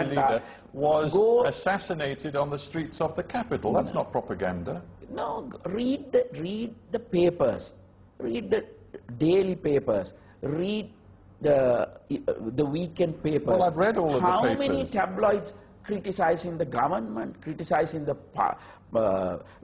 leader was assassinated on the streets of the capital. That's not propaganda. No, read the papers, read the daily papers, read the weekend papers. Well, I've read all of the papers. How many tabloids criticizing the government, criticizing the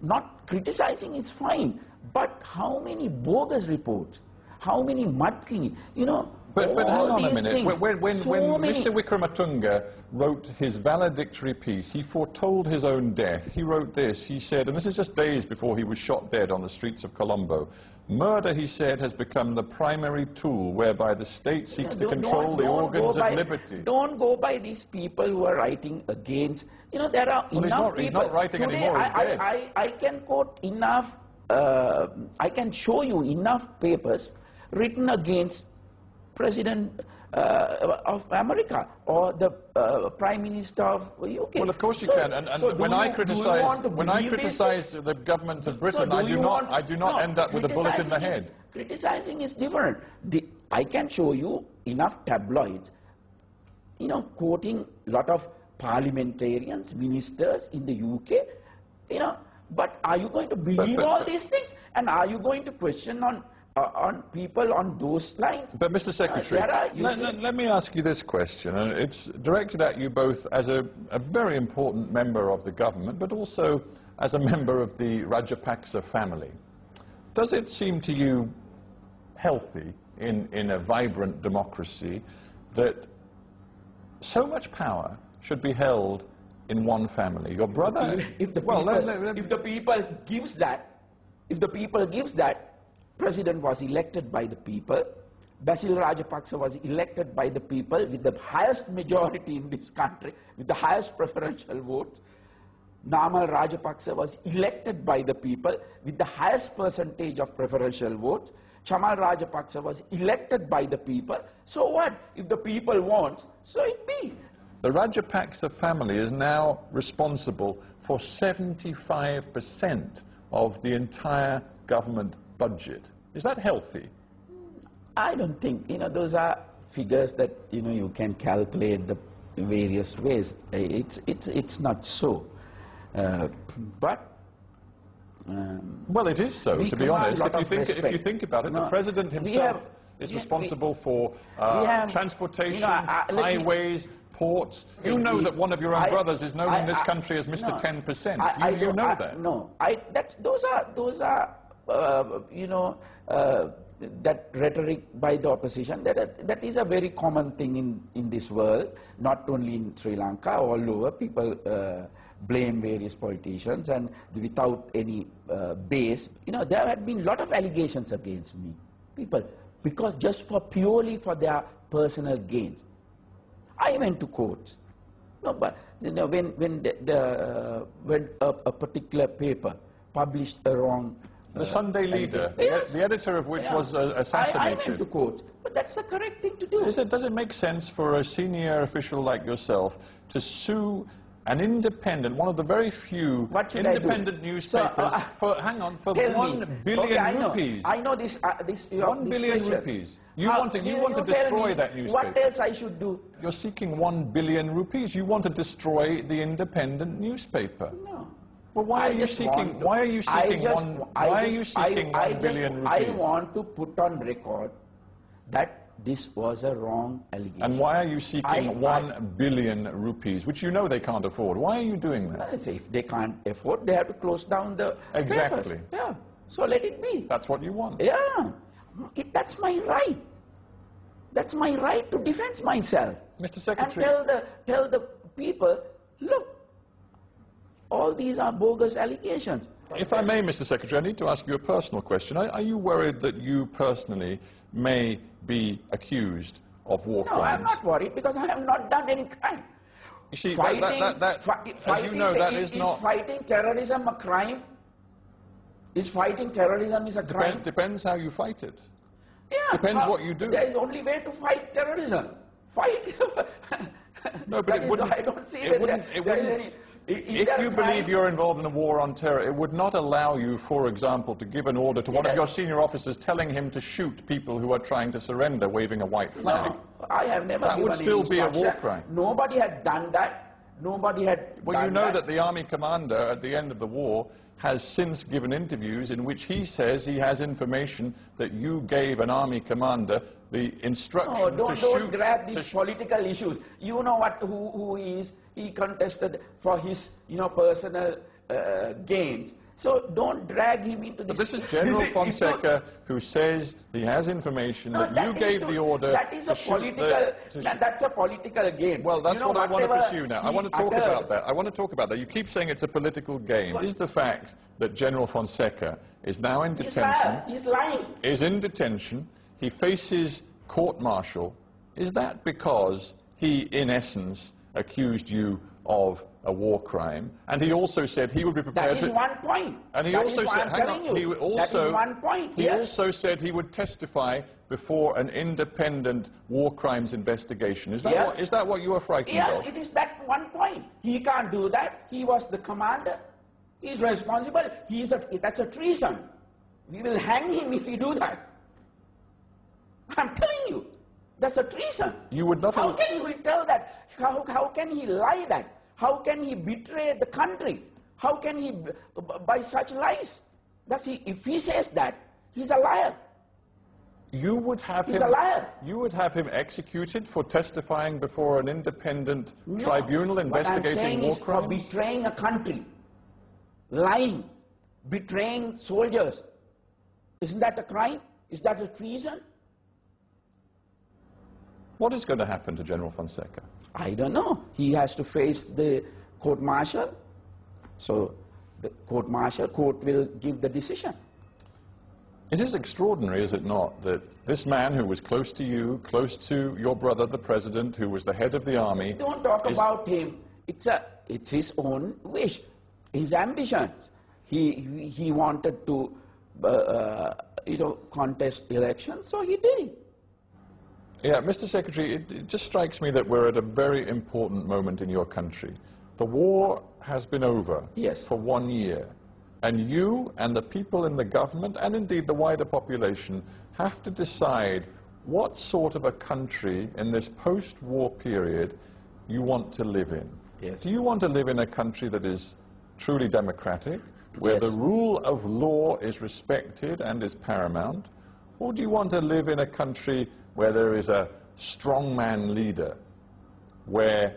not criticizing is fine, but how many bogus reports, how many mudslinging, you know. But hang on a minute. Things, when Mr. Wickrematunge wrote his valedictory piece, he foretold his own death. He wrote this. He said, and this is just days before he was shot dead on the streets of Colombo, "Murder," he said, "has become the primary tool whereby the state seeks to control the organs of liberty." Don't go by these people who are writing against. You know, there are enough people. He's not writing today, anymore. He's dead. I can quote enough. I can show you enough papers written against President of America or the Prime Minister of UK. Well, of course you can. And when I criticize the government of Britain, I do not end up with a bullet in the head. Criticizing is different. I can show you enough tabloids, you know, quoting a lot of parliamentarians, ministers in the UK, you know. But are you going to believe all these things? And are you going to question on people on those lines? But Mr. Secretary, let me ask you this question, and it's directed at you both as a very important member of the government, but also as a member of the Rajapaksa family. Does it seem to you healthy in a vibrant democracy that so much power should be held in one family? Your brother... If the people gives that, President was elected by the people. Basil Rajapaksa was elected by the people with the highest majority in this country, with the highest preferential votes. Namal Rajapaksa was elected by the people with the highest percentage of preferential votes. Chamal Rajapaksa was elected by the people. So what? If the people want, so it be. The Rajapaksa family is now responsible for 75% of the entire government budget. Is that healthy? I don't think, you know, those are figures that, you know, you can calculate the various ways. It's not so. Well, it is so, to be honest. If you think about it, the President himself is responsible for transportation, highways, ports. You know that one of your own brothers is known in this country as Mr. 10%. You know that? No, those are you know, that rhetoric by the opposition, that is a very common thing in this world, not only in Sri Lanka, all over. People blame various politicians and without any base. You know, there had been a lot of allegations against me, people, because just purely for their personal gains. I went to courts. No, but you know, when a particular paper published a wrong... The Sunday Leader, the editor of which was assassinated. I went to court, but that's the correct thing to do. Does it make sense for a senior official like yourself to sue an independent, one of the very few independent newspapers, for 1 billion rupees? I know this. 1 billion rupees. You want to destroy that newspaper. What else I should do? You're seeking 1 billion rupees. You want to destroy the independent newspaper. No. Well, why are you seeking 1 billion rupees? I want to put on record that this was a wrong allegation. And why are you seeking 1 billion rupees, which you know they can't afford? Why are you doing that? If they can't afford, they have to close down the Exactly. papers. Yeah. So let it be. That's what you want. Yeah. That's my right. That's my right to defend myself. Mr. Secretary. And tell the people, look, all these are bogus allegations. If I may, Mr. Secretary, I need to ask you a personal question. Are you worried that you personally may be accused of war crimes? No, I'm not worried because I have not done any crime. You see, as you know, that is not... Is fighting terrorism a crime? Is fighting terrorism a crime? Depends how you fight it. Yeah. Depends what you do. There is only way to fight terrorism. Fight. No, but I don't see that there is any... If you believe you're involved in a war on terror, it would not allow you, for example, to give an order to one of your senior officers telling him to shoot people who are trying to surrender waving a white flag. No, I have never That given would still be a war instruction. crime. Nobody had done that. Nobody had Well, done you know that that the army commander at the end of the war has since given interviews in which he says he has information that you gave an army commander the instruction to shoot. Don't grab these political issues. You know what? Who he is? He contested for his, personal gains. So don't drag him into this. But this is General Fonseka who says he has information that you gave the order. That is a political. That's a political game. Well, that's what I want to pursue now. I want to talk about that. I want to talk about that. You keep saying it's a political game. Is the fact that General Fonseka is now in detention? He's lying. Is in detention. He faces court-martial. Is that because he, in essence, accused you of a war crime, and he also said he would be prepared to... That is one point. And he also said, hang on, he also... That is one point, He also said he would testify before an independent war crimes investigation. Is that what you are frightened of? Yes, it is that one point. He can't do that. He was the commander. He's responsible. That's a treason. We will hang him if he do that. I'm telling you. That's a treason. You would not... How can he tell that? How can he lie that? How can he betray the country? How can he, by such lies? If he says that, he's a liar. You would have He's a liar. You would have him executed for testifying before an independent tribunal investigating war crimes? What I'm saying is for betraying a country, lying, betraying soldiers. Isn't that a crime? Is that a treason? What is going to happen to General Fonseka? I don't know. He has to face the court-martial. So the court will give the decision. It is extraordinary, is it not, that this man who was close to you, close to your brother, the president, who was the head of the army... Don't talk about him. It's his own wish, his ambitions. He wanted to, contest elections, so he did it. Yeah, Mr. Secretary, it just strikes me that we're at a very important moment in your country. The war has been over for 1 year, and you and the people in the government, and indeed the wider population, have to decide what sort of a country in this post-war period you want to live in. Yes. Do you want to live in a country that is truly democratic, where the rule of law is respected and is paramount, or do you want to live in a country where there is a strongman leader, where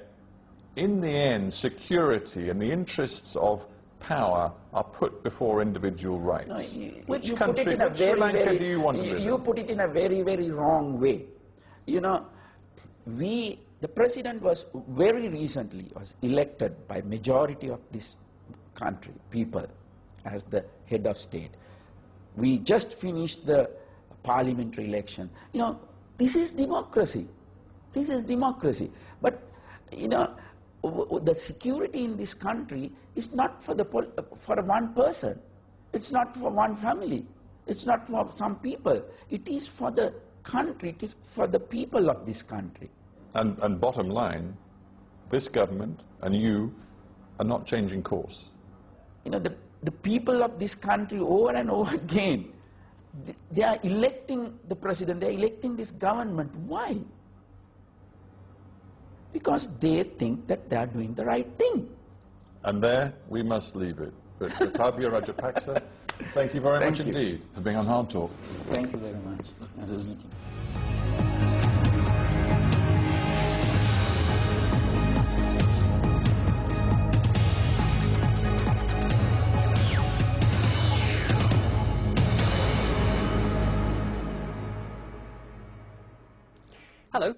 in the end security and the interests of power are put before individual rights? Which country, which Sri Lanka do you want to live in? You put it in a very, very wrong way. The president was very recently elected by majority of this country, people, as the head of state. We just finished the parliamentary election. This is democracy. This is democracy. But, the security in this country is not for one person. It's not for one family. It's not for some people. It is for the country. It is for the people of this country. And bottom line, this government and you are not changing course. The people of this country over and over again, they are electing the president, they are electing this government. Why? Because they think that they are doing the right thing. And there we must leave it. But Gotabaya Rajapaksa, thank you very much indeed for being on Hard Talk. Thank you very much. Nice to meet you. Hello,